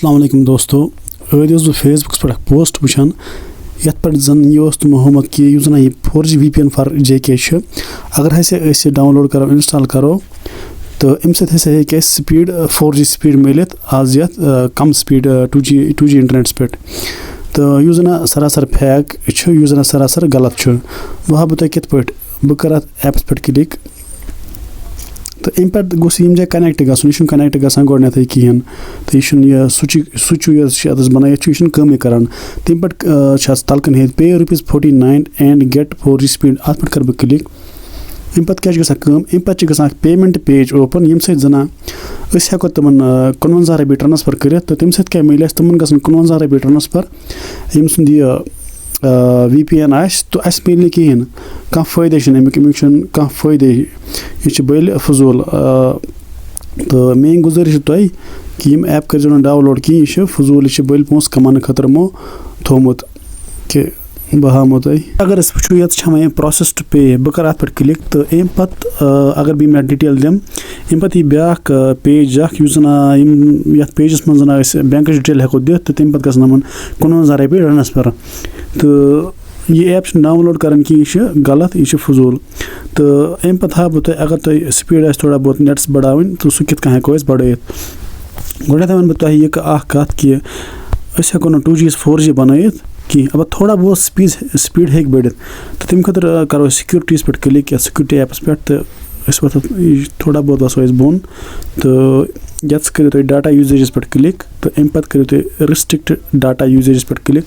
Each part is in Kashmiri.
अस्सलाम वालेकुम दोस्तों बह फेसबुक पे पोस्ट वुचान ये पे जन यह मोहम्मद कि यह 4G VPN फॉर JK अगर हसे डाउनलोड करो इंस्टॉल करो तो अम सत्य स्पीड 4G स्पीड मिलत आज ये कम स्पीड 2G इंटरनेट पे तो यह जन सरासर फैक यह जन सरासर गलत वह बह कत पे बह कर एप्स पे क्लिक तो अम पे गोस यम जाए कनेक्ट गन कनेक्ट गसान गोडनेथ कहें तो यह स्विच बनाइथ यह कमी कर तम पे तलकन हे पे ₹49 एंड गेट 4G स्पीड अत पे कर बह क्लिक अम पे क्या अम पे ग पेमेंट पेज ओपन यम सना हेको तमन ₹55 ट्रांसफर कर तो तम क्या मिले तमन ग ₹55 ट्रांसफर यम सुंद यह VPN तो अस मिल कहें कह फ़ायदे अमुक कह फ़ायदे यह बल फजूल तो मेन गुजारिश तुम कि यम ऐप कर डाउनलोड कहें यह फजूल यह बल पोस कमान खतर मो थोमुत कि बह हामो तुम अगर वो ये प्रोसेस टू पे बह कर अत पे क्लिक तो अम पे अगर बह मे डिटेल दिम अम पे ब्या पेज ये पेजस मज बैंक डिटेल हेको दिख तो तम पे गन ₹55 ट्रांसफर तो यह ऐप डाउनलोड कर यह गलत यह फजूल तो अम पे हा बह अगर तुम स्पीड थोड़ा बहुत नेट्स बढ़ावन तो सह कित हेको बढ़ित गोडनेथ वन बह यह कत कि हेको न 2G 4G बनत कहीं अब थोड़ा बहुत स्पीड हे बढ़ तो तम खतर करो सिक्योरिटीज पे क्लिक या सिक्योरिटी एप्स पे तो वो थोड़ा बहुत वसो बोन तो ये करो तुम डाटा यूजेज पे क्लिक तो अम पे करो तुम रिस्ट्रिक्ट डाटा यूजेज पे क्लिक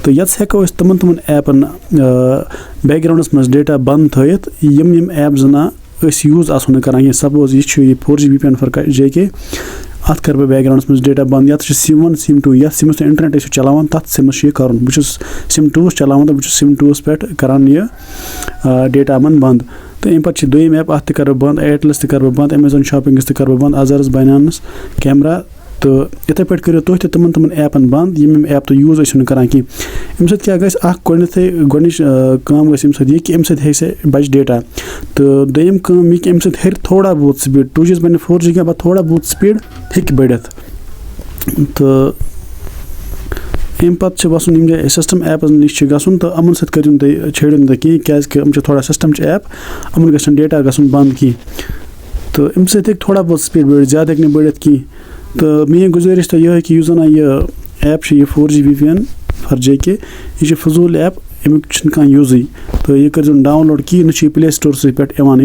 तो ये हेको तमन ऐपन बैकग्राउंडस मज डेटा बंद थत यम ऐप जना यूज आसो कर सपोज यह 4G VPN फॉर JK अत कर बह बैकग्राउंडस मज डेटा बंद या सिम 1 सिम 2 या सिम इंटरनेट चलान तथ सिमस यह कर बहुत सिम 2 चलान तो सिम 2 पे करान यह डेटा मन बंद तो अम पे दोम ऐप अत कर बंद एयरटेलस कर बंद अमेजन शॉपिंग कर बंद अजर्स बनानस कैमरा तो इथे पे करो तुम तमन ऐपन बंद यम ऐप तो यूज कर कहीं अम क्या गोडनिच यह कि अम से बच डेटा तो दोम यह कि अम हर थोड़ा बहुत स्पीड 2G बन 4G के थोड़ा बहुत स्पीड हे बढ़ित तो अम पे वसन यम सिस्टम ऐप नश गन तो अमन सत कर छेड़न कहीं क्या थोड़ा सिस्टम ऐप अमन ग डेटा गन बंद कहीं तो अम थोड़ा बहुत स्पीड बढ़ ज़्यादा हे बढ़ित कहीं तो मेन गुजारिश तो यह कि जन यह ऐप यह 4G VPN फॉर JK यह फजूल ऐप अमुक कह यूज तो यह कर डाउनलोड कहीं न प्ले स्टोर पे यह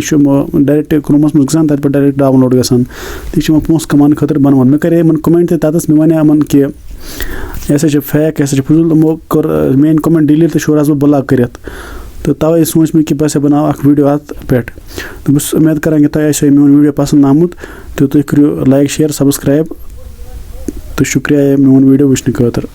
डायरेक्ट क्रोमस मज ग पे डायरेक्ट डाउनलोड गसान तो पोस कमान खतर बनवान मे करे कमेंट तथस मे वन यमन कि यह फैक यह फजूल तमो कर मेन कमेंट डिलीट तो शोर बह ब्लॉक कर तो तवे सोच मे कि बस बनाओ वीडियो अत पे तो बस उम्मीद करा कि तुम मेन वीडियो पसंद आमुत तो तुम करो लाइक शेयर सब्सक्राइब तो शुक्रिया मेन वीडियो वुचन खतर।